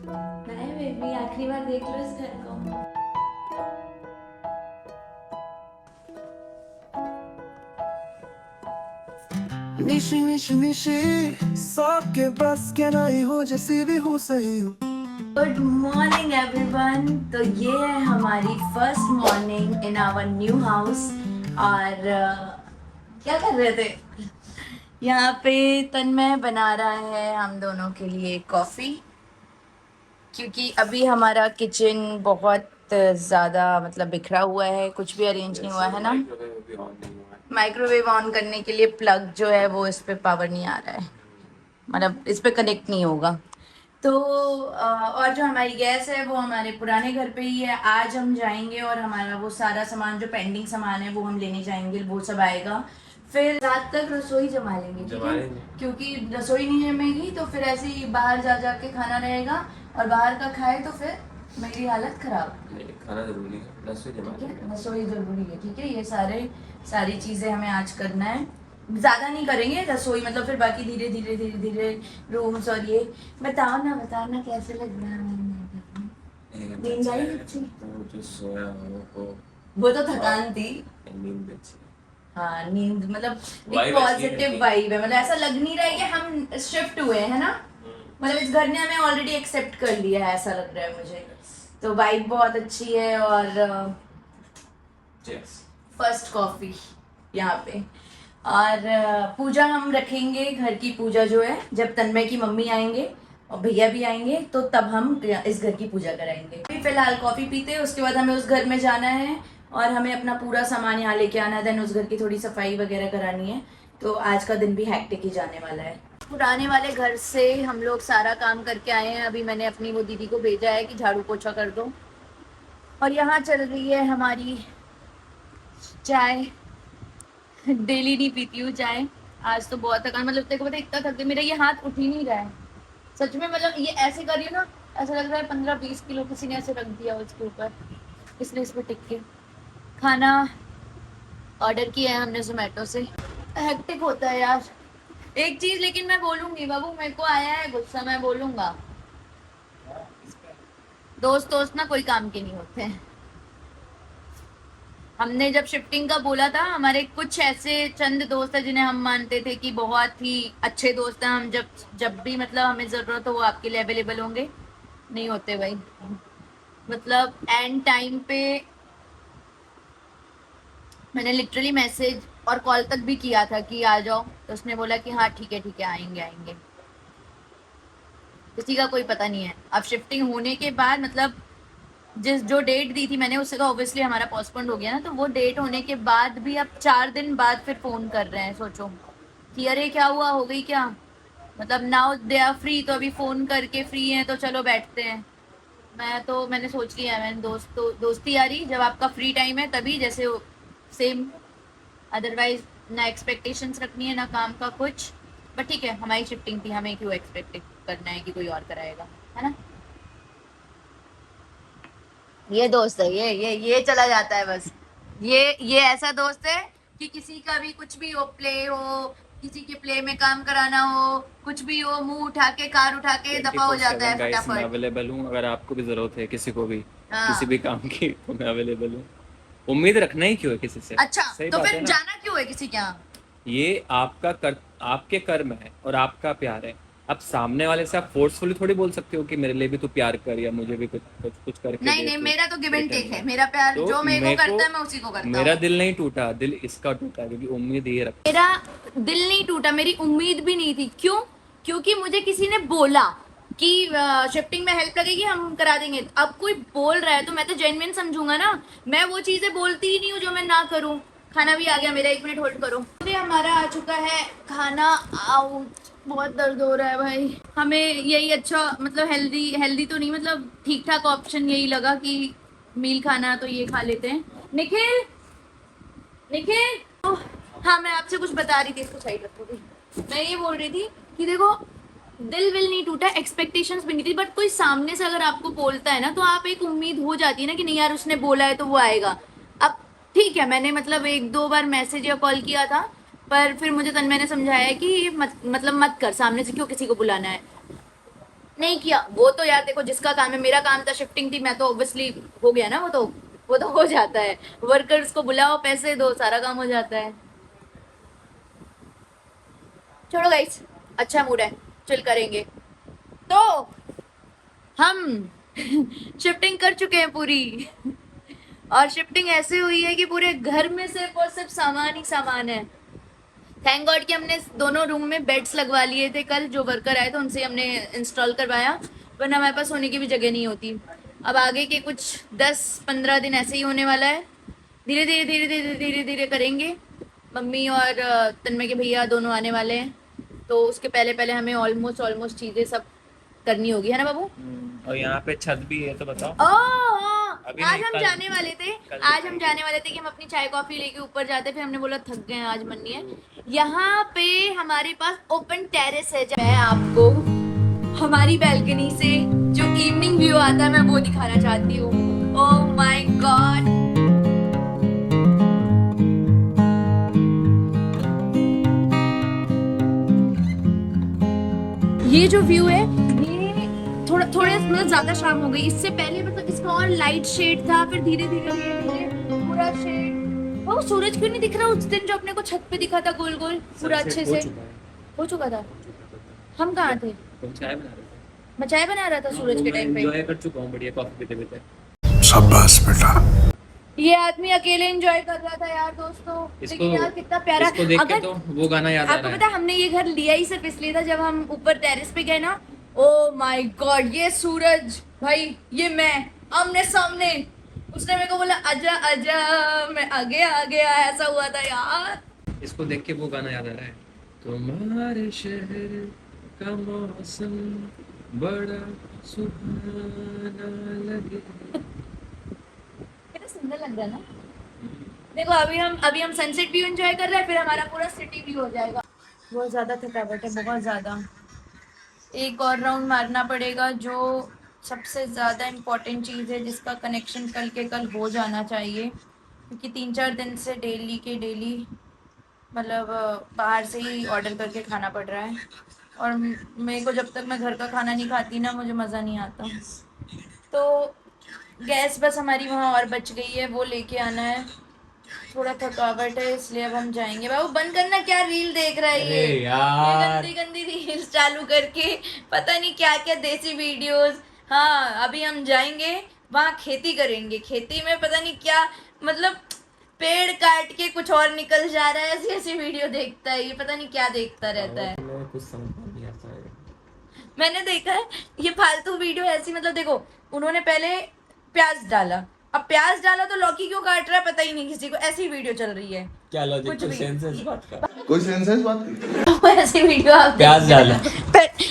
नहीं बेबी, आखिरी बार देख लो इस घर को। निशी निशी निशी सबके बस के नहीं हो, जैसी भी हो सही हो। Good morning everyone. तो ये है हमारी first morning in our new house. और क्या कर रहे थे? यहाँ पे तन्मय बना रहा है हम दोनों के लिए कॉफ़ी, क्योंकि अभी हमारा किचन बहुत ज़्यादा मतलब बिखरा हुआ है, कुछ भी अरेंज नहीं हुआ है ना। माइक्रोवेव ऑन करने के लिए प्लग जो है वो इस पे पावर नहीं आ रहा है, मतलब इस पे कनेक्ट नहीं होगा। तो और जो हमारी गैस है वो हमारे पुराने घर पे ही है। आज हम जाएंगे और हमारा वो सारा सामान जो पेंडिंग सामान है वो हम लेने जाएंगे, वो सब आएगा। फिर रात तक रसोई जमा लेंगे, ठीक है? क्योंकि रसोई नहीं जमेगी तो फिर ऐसे ही बाहर जा जा के खाना रहेगा, और बाहर का खाए तो फिर मेरी हालत खराब। खाना जरूरी है, रसोई जमा लेंगे। रसोई जरूरी है, ठीक है? ये सारी चीजें हमें आज करना है। ज्यादा नहीं करेंगे रसोई, मतलब फिर बाकी धीरे धीरे धीरे धीरे रूम्स। और ये बताओ ना कैसे लग रहा है? नींद आई अच्छी? वो जो सोया वो तो थकान थी। नींद अच्छी। हाँ, नींद मतलब एक Vibe अच्छी पॉजिटिव है। वाइब है, मतलब ऐसा लग नहीं रहा है कि हम शिफ्ट हुए हैं ना, मतलब इस घर ने हमें ऑलरेडी एक्सेप्ट कर लिया है, ऐसा लग रहा है मुझे। तो वाइब बहुत अच्छी है। और फर्स्ट कॉफी यहाँ पे। और पूजा हम रखेंगे, घर की पूजा जो है, जब तन्मय की मम्मी आएंगे और भैया भी आएंगे तो तब हम इस घर की पूजा कराएंगे। अभी फिलहाल कॉफी पीते हैं, उसके बाद हमें उस घर में जाना है और हमें अपना पूरा सामान यहाँ लेके आना है। देन उस घर की थोड़ी सफाई वगैरह करानी है। तो आज का दिन भी हैक्टिक ही जाने वाला है। पुराने वाले घर से हम लोग सारा काम करके आए हैं। अभी मैंने अपनी वो दीदी को भेजा है कि झाड़ू पोछा कर दो। और यहाँ चल रही है हमारी चाय। डेली नहीं पीती हूँ चाय, आज तो बहुत थकान, मतलब तेरे को पता है इतना थक गई, मेरा ये हाथ उठ ही नहीं रहा है सच में। मतलब ये ऐसे कर रही हूँ ना, ऐसा लग रहा है 15-20 किलो किसी ने ऐसे रख दिया उसके ऊपर, इसलिए इस पर टिक के। खाना ऑर्डर किया है हमने जोमेटो से। हेक्टिक होता है यार। एक चीज लेकिन मैं बोलूंगी बाबू, मेरे को आया है गुस्सा, मैं बोलूंगा, दोस्त ना कोई काम के नहीं होते हैं। हमने जब शिफ्टिंग का बोला था, हमारे कुछ ऐसे चंद दोस्त हैं जिन्हें हम मानते थे कि बहुत ही अच्छे दोस्त हैं, हम जब जब भी मतलब हमें जरूरत हो वो आपके लिए अवेलेबल होंगे, नहीं होते भाई। मतलब एंड टाइम पे मैंने लिटरली मैसेज और कॉल तक भी किया था कि आ जाओ, तो उसने बोला कि हाँ ठीक है आएंगे। किसी का कोई पता नहीं है। अब शिफ्टिंग होने के बाद मतलब जो डेट दी थी मैंने, उससे तो ऑब्वियसली हमारा पोस्टपोन्ड हो गया ना, तो वो डेट होने के बाद भी अब 4 दिन बाद फिर फोन कर रहे हैं। सोचो कि अरे क्या हुआ, हो गई क्या? मतलब नाउ दे आर फ्री, तो अभी फोन करके फ्री हैं तो चलो बैठते हैं। मैंने सोच लिया है, मैंने दोस्ती यारी जब आपका फ्री टाइम है तभी, जैसे सेम। अदरवाइज ना एक्सपेक्टेशंस रखनी है ना काम का कुछ। बट ठीक है, हमारी शिफ्टिंग थी, हमें क्यों एक्सपेक्ट करना है कि कोई और कराएगा, है ना? ये दोस्त है, ये चला जाता है बस। ये ऐसा दोस्त है कि किसी का भी कुछ भी हो, प्ले हो, किसी के प्ले में काम कराना हो, कुछ भी हो, मुंह उठा के कार उठा के दफा हो जाता है 24/7 गाइस, मैं फटाफट। अवेलेबल हूँ। अगर आपको भी जरूरत है किसी को भी हाँ। किसी भी काम की, तो मैं अवेलेबल हूँ। उम्मीद रखना ही क्यों है किसी से? अच्छा, सही तो बात है फिर ना? जाना क्यों है किसी के यहाँ? ये आपके कर्म है और आपका प्यार है। अब सामने वाले से आप फोर्सफुली थोड़ी बोल सकते हो कि मेरे लिए भी तू प्यार कर, या मुझे भी कुछ करके नहीं दे नहीं, तू मेरा तो गिव एंड टेक है। रिटर्न में। मेरा प्यार तो जो मेरे को मेरे करता है को मैं उसी को करता मेरा हूँ। दिल नहीं टूटा, दिल इसका टूटा, क्योंकि उम्मीद ये रख। मेरा दिल नहीं टूटा, मेरी उम्मीद भी नहीं थी। क्यों? क्योंकि मुझे किसी ने बोला कि शिफ्टिंग में हेल्प लगेगी, हम करा देंगे। अब कोई बोल रहा है तो मैं तो जेन्युइन समझूंगा ना। मैं वो चीजें बोलती ही नहीं हूँ जो मैं ना करूँ। खाना भी आ गया मेरा, 1 मिनट होल्ड करो। अरे हमारा आ चुका है खाना। आउट, बहुत दर्द हो रहा है भाई। हमें यही अच्छा, मतलब हेल्दी तो नहीं, मतलब ठीक ठाक ऑप्शन यही लगा कि मील खाना तो ये खा लेते हैं। निखिल, निखिल, हाँ मैं आपसे कुछ बता रही थी, इसको साइड रखोगी। मैं ये बोल रही थी कि देखो, दिल विल नहीं टूटा, एक्सपेक्टेशंस भी नहीं थी, बट कोई सामने से अगर आपको बोलता है ना तो आप एक उम्मीद हो जाती है ना कि नहीं यार उसने बोला है तो वो आएगा। अब ठीक है, मैंने मतलब 1-2 बार मैसेज या कॉल किया था, पर फिर मुझे तन्मय ने समझाया कि मतलब मत कर, सामने से क्यों किसी को बुलाना है। नहीं किया वो तो यार देखो, जिसका काम है, मेरा काम था शिफ्टिंग थी, मैं तो ऑब्वियसली हो गया ना, वो तो हो जाता है। वर्कर्स को बुलाओ, पैसे दो, सारा काम हो जाता है। छोड़ो गाइस, अच्छा मूड है, चिल करेंगे। तो हम शिफ्टिंग कर चुके हैं पूरी, और शिफ्टिंग ऐसे हुई है कि पूरे घर में सिर्फ और सिर्फ सामान ही सामान है। थैंक गॉड कि हमने दोनों रूम में बेड्स लगवा लिए थे, कल जो वर्कर आए थे उनसे हमने इंस्टॉल करवाया, वरना हमारे पास सोने की भी जगह नहीं होती। अब आगे के कुछ 10-15 दिन ऐसे ही होने वाला है, धीरे धीरे धीरे धीरे धीरे धीरे करेंगे। मम्मी और तन्मय के भैया दोनों आने वाले हैं, तो उसके पहले पहले हमें ऑलमोस्ट चीज़ें सब करनी होगी, है ना बाबू? और यहाँ पे छत भी है, तो बताओ। हाँ, अभी आज नहीं, हम कल- जाने वाले थे, कल आज हम जाने वाले थे कि हम अपनी चाय कॉफी लेके ऊपर जाते, फिर हमने बोला थक गए हैं, आज मन नहीं है। यहाँ पे हमारे पास ओपन टेरेस है, मैं आपको हमारी बैल्कनी से जो इवनिंग व्यू आता है मैं वो दिखाना चाहती हूँ। ओह माय गॉड, ये जो व्यू है, ये थोड़े मतलब ज्यादा शाम हो गई, इससे पहले मतलब इसका और लाइट शेड था, फिर धीरे धीरे धीरे धीरे पूरा शेड। वो सूरज क्यों नहीं दिख रहा उस दिन जो अपने को छत पे दिखा था गोल गोल पूरा अच्छे से? हो चुका था। हम कहाँ थे? तुम चाय बना रहे थे। मैं चाय बना रहा था सूरज के टाइम पे। एंजॉय कर चुका हूँ बढ़िया कॉफी पीते पीते। शाबाश बेटा। ये आदमी अकेले एंजॉय कर रहा था यार दोस्तों, लेकिन यार कितना प्यारा। इसको देख के अगर तो वो गाना याद आ आपको रहा पता है। हमने ये घर लिया ही सिर्फ इसलिए था, जब हम ऊपर टेरेस पे गए ना, ओ माय गॉड, ये सूरज भाई, ये मैं आमने सामने, उसने मेरे को बोला आजा आजा, मैं आगे आ गया, ऐसा हुआ था यार। इसको देख के वो गाना याद आ रहा है। तुम्हारे शहर का मौसम बड़ा सुहाना लगे। कितना सुंदर लग रहा है ना। देखो अभी हम सनसेट व्यू एंजॉय कर रहे हैं, फिर हमारा पूरा सिटी व्यू हो जाएगा। बहुत ज्यादा थकावट है, बहुत ज्यादा। एक और राउंड मारना पड़ेगा, जो सबसे ज़्यादा इम्पोर्टेंट चीज़ है, जिसका कनेक्शन कल के कल हो जाना चाहिए, क्योंकि 3-4 दिन से डेली के डेली मतलब बाहर से ही ऑर्डर करके खाना पड़ रहा है, और मेरे को जब तक मैं घर का खाना नहीं खाती ना, मुझे मज़ा नहीं आता। तो गैस बस हमारी वहाँ और बच गई है, वो लेके आना है। थोड़ा थकावट है इसलिए अब हम जाएंगे। बाबू बंद करना, क्या रील देख रहा है अरे ये यार। गंदी गंदी रील्स चालू करके, पता नहीं क्या क्या देसी वीडियोस। हाँ, अभी हम जाएंगे वहाँ, खेती करेंगे, खेती में पता नहीं क्या, मतलब पेड़ काट के कुछ और निकल जा रहा है, ऐसी ऐसी वीडियो देखता है ये, पता नहीं क्या देखता रहता है। कुछ समझ नहीं आता है। मैंने देखा है ये फालतू वीडियो ऐसी, मतलब देखो उन्होंने पहले प्याज डाला, अब प्याज डाला तो लौकी क्यों काट रहा है पता ही नहीं किसी को, ऐसी वीडियो चल रही है। क्या लॉजिक, कुछ कोई भी। सेंस है इस बात का? कोई सेंस है इस बात की? ऐसी वीडियो आप प्याज डाला।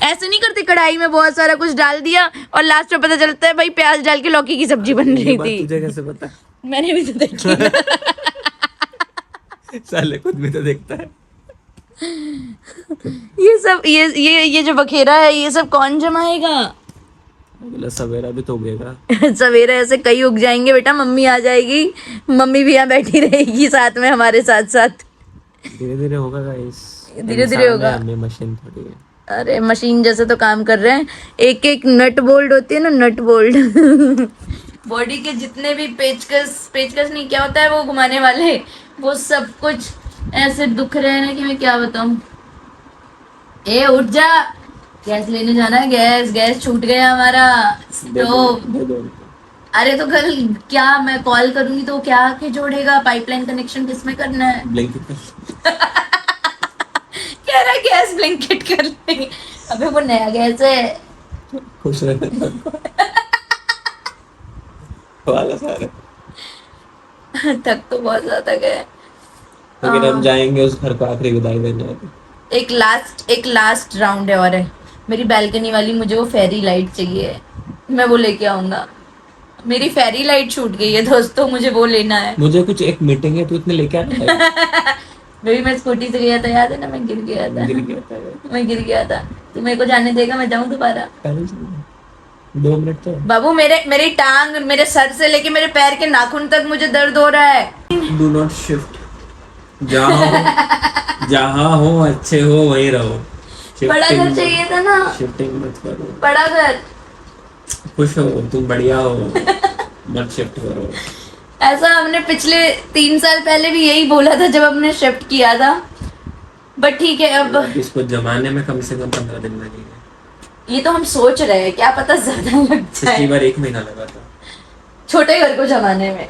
ऐसे नहीं करते, कढ़ाई में बहुत सारा कुछ डाल दिया और लास्ट में पता चलता है भाई प्याज डाल के लौकी की सब्जी बन रही थी। तुझे कैसे पता? मैंने भी तो देखी ना। साले खुद भी तो देखता है। ये सब ये जो बखेरा है, ये सब कौन जमाएगा? बोला सवेरा भी तो उगेगा। सवेरे ऐसे कई उग जाएंगे बेटा, मम्मी आ जाएगी, मम्मी भी यहाँ बैठी रहेगी साथ में हमारे साथ साथ। धीरे धीरे होगा गाइस, धीरे-धीरे होगा। हमें मशीन थोड़ी है। अरे मशीन जैसे तो काम कर रहे हैं, एक एक नट बोल्ट होती है ना, नट बोल्ट। बॉडी के जितने भी पेचकस नहीं, क्या होता है वो घुमाने वाले, वो सब कुछ ऐसे दुख रहे हैं ना कि मैं क्या बताऊं। ए उठ जा, गैस लेने जाना है, गैस छूट गया हमारा स्टोव। दे दो। अरे तो कल क्या मैं कॉल करूंगी तो क्या आके जोड़ेगा, पाइपलाइन कनेक्शन किसमें करना है? ब्लैंकेट कह रहा है गैस ब्लैंकेट कर लेंगे। अबे वो नया गैस है। खुश रहते वाला सारे। थक तो बहुत ज्यादा गए। लेकिन हम जाएंगे उस घर को आखिरी विदाई देने। एक लास्ट राउंड है और है। मेरी बालकनी वाली मुझे वो फेरी लाइट चाहिए, मैं वो लेके आऊंगा। मेरी फेरी लाइट छूट गई है दोस्तों, मुझे वो लेना है। मुझे कुछ एक मीटिंग है, तू इतने लेके आना। बेबी मैं स्कूटी से गया था, याद है ना, मैं गिर गया था। मैं गिर गया था, तू मेरे को जाने देगा? मैं जाऊं दोबारा? 2 मिनट तो। बाबू मेरी टांग, मेरे सर से लेके मेरे पैर के नाखून तक मुझे दर्द हो रहा है। Do not shift. जहाँ हो अच्छे हो वहीं रहो। बड़ा घर चाहिए था ना, शिफ्टिंग मत करो, बड़ा घर। खुश हो तुम, बढ़िया हो, मत शिफ्ट करो। ऐसा हमने पिछले 3 साल पहले भी यही बोला था जब हमने शिफ्ट किया था, बट ठीक है अब इसको जमाने में कम से कम 15 दिन लगेंगे। ये तो हम सोच रहे हैं, क्या पता ज्यादा लग पिछली जाए बार 1 महीना लगा था। छोटे घर को जमाने में।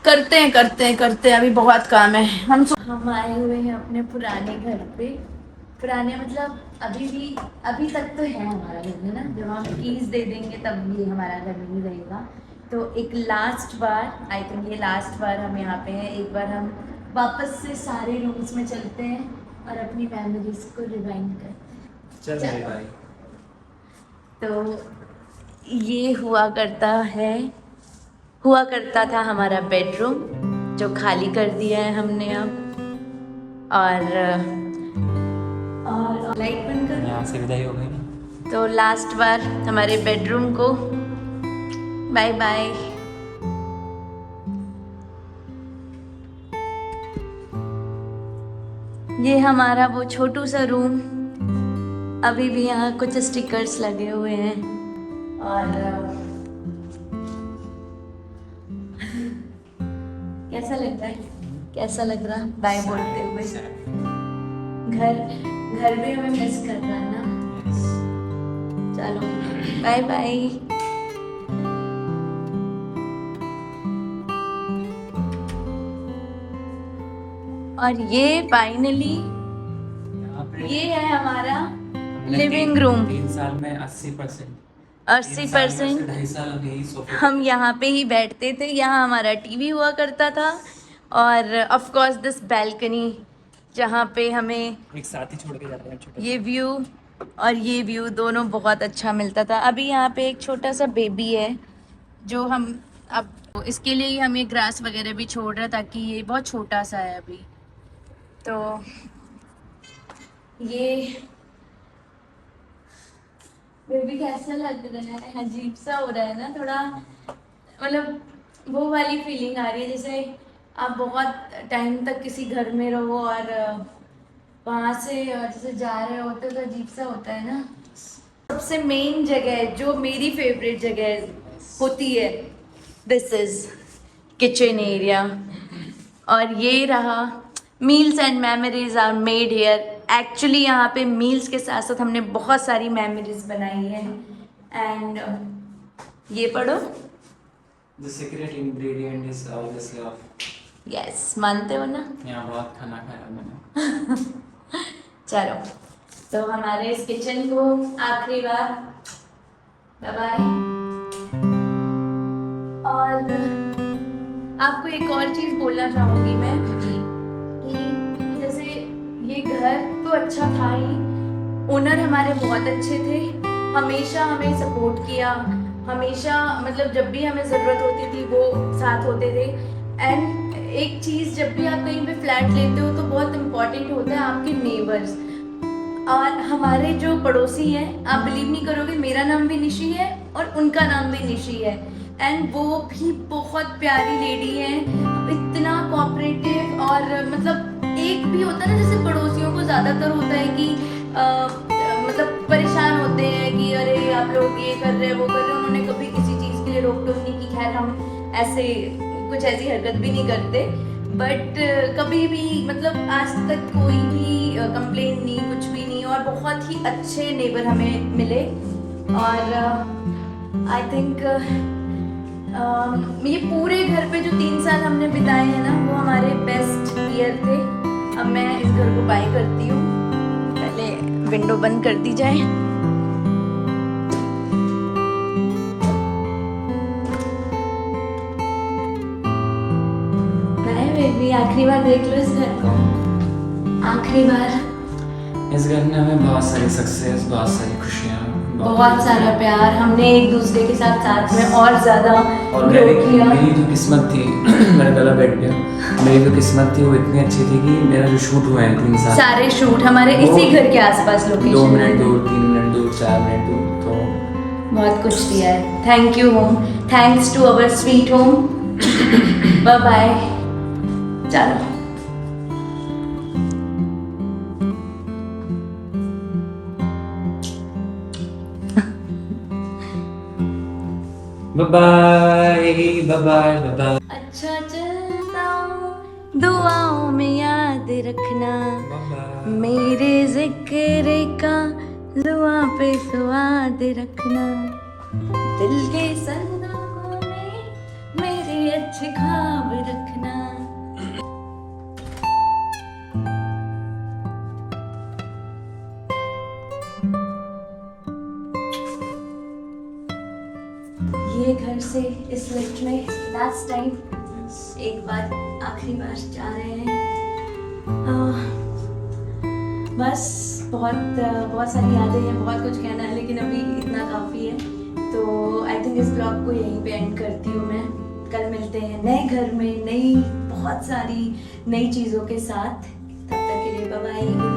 करते हैं अभी बहुत काम है। हम आए हुए हैं अपने पुराने घर पे। पुराने मतलब अभी तक तो है हमारा घर में ना, जब हम कीज दे देंगे तब ये हमारा घर नहीं रहेगा। तो एक लास्ट बार, आई थिंक ये लास्ट बार हम यहाँ पे हैं। एक बार हम वापस से सारे रूम्स में चलते हैं और अपनी मेमोरीज को रिवाइंड करते हैं। चल भाई। तो ये हुआ करता था हमारा बेडरूम, जो खाली कर दिया है हमने अब। और लाइट बंद कर, यहाँ से विदाई हो गई ना। तो लास्ट बार हमारे बेडरूम को बाय बाय। ये हमारा वो छोटू सा रूम, अभी भी यहाँ कुछ स्टिकर्स लगे हुए हैं। और कैसा लग रहा बाय बोलते हुए? घर भी हमें मिस कर रहा है ना। चलो बाय बाय। और ये फाइनली ये है हमारा लिविंग रूम। 3 साल में 80% 80% 2.5 साल हम यही सोफे हम यहाँ पे ही बैठते थे। यहाँ हमारा टीवी हुआ करता था, और ऑफ कोर्स दिस बैल्कनी जहाँ पे हमें एक साथ ही छोड़ के जाते हैं छोटे। ये व्यू और ये व्यू दोनों बहुत अच्छा मिलता था। अभी यहाँ पे एक छोटा सा बेबी है जो हम अब इसके लिए ही हम ये ग्रास वगैरह भी छोड़ रहे हैं, ताकि ये बहुत छोटा सा है अभी। तो ये बेबी कैसा लग रहा है? अजीब सा हो रहा है ना थोड़ा, मतलब वो वाली फीलिंग आ रही है जैसे आप बहुत टाइम तक किसी घर में रहो और वहाँ से जैसे जा रहे होते तो अजीब सा होता है ना। सबसे मेन जगह जो मेरी फेवरेट जगह होती है, दिस इज किचन एरिया। और ये रहा meals and memories are made here. Actually यहाँ पे मील्स के साथ साथ हमने बहुत सारी मेमोरीज बनाई है। एंड ये पढ़ो, The secret ingredient is always love. Yes मानते हो ना? यहाँ बहुत खाना खाया मैंने। चलो तो हमारे इस किचन को आखिरी बार बाय बाय। और आपको एक और चीज बोलना चाहूंगी मैं कि जैसे ये घर तो अच्छा था ही, ओनर हमारे बहुत अच्छे थे, हमेशा हमें सपोर्ट किया, हमेशा मतलब जब भी हमें ज़रूरत होती थी वो साथ होते थे। एंड एक चीज़, जब भी आप कहीं पे फ्लैट लेते हो तो बहुत इम्पॉर्टेंट होता है आपके नेबर्स। और हमारे जो पड़ोसी हैं, आप बिलीव नहीं करोगे, मेरा नाम भी निशी है और उनका नाम भी निशी है। एंड वो भी बहुत प्यारी लेडी हैं, इतना कोऑपरेटिव। और मतलब एक भी होता है ना, जैसे पड़ोसियों को ज़्यादातर होता है कि मतलब परेशान होते हैं कि अरे आप लोग ये कर रहे हैं वो कर रहे हैं। उन्होंने कभी किसी चीज़ के लिए रोक टोक नहीं की। खैर हम ऐसे कुछ ऐसी हरकत भी नहीं करते, बट कभी भी मतलब आज तक कोई भी कंप्लेन नहीं, कुछ भी नहीं। और बहुत ही अच्छे नेबर हमें मिले। और आई थिंक ये पूरे घर पे जो 3 साल हमने बिताए हैं ना, वो हमारे बेस्ट ईयर थे। अब मैं इस घर को बाय करती हूँ, पहले विंडो बंद कर दी जाए। बेबी आखिरी बार देख लो इस घर को, आखिरी बार। इस घर ने हमें बहुत सारी सक्सेस, बहुत सारी खुशियाँ, बहुत सारा प्यार, हमने एक दूसरे के साथ में और ज्यादा और ग्रो किया। मेरी जो किस्मत थी मेरा गला बैठ गया। मेरी जो किस्मत थी वो इतनी अच्छी थी कि मेरा जो शूट हुआ है 3 साल, सारे शूट हमारे इसी घर के आसपास 2 लोकेशन मिनट दूर, 3 मिनट दूर, 4 मिनट दूर, तो बहुत कुछ दिया है। Thank you home, thanks to our sweet home. Bye bye. चलो बाय बाय बाय अच्छा चलता हूँ, दुआओं में याद रखना, मेरे जिक्र का दुआ पे स्वाद रखना, दिल के संदूकों में मेरे अच्छे ख्वाब रखना। ये घर से इस लिफ्ट में लास्ट टाइम, एक बार आखिरी बार जा रहे हैं। बस बहुत सारी यादें हैं, बहुत कुछ कहना है, लेकिन अभी इतना काफ़ी है। तो आई थिंक इस ब्लॉग को यहीं पे एंड करती हूँ मैं। कल मिलते हैं नए घर में, बहुत सारी नई चीज़ों के साथ। तब तक के लिए बाय बाय।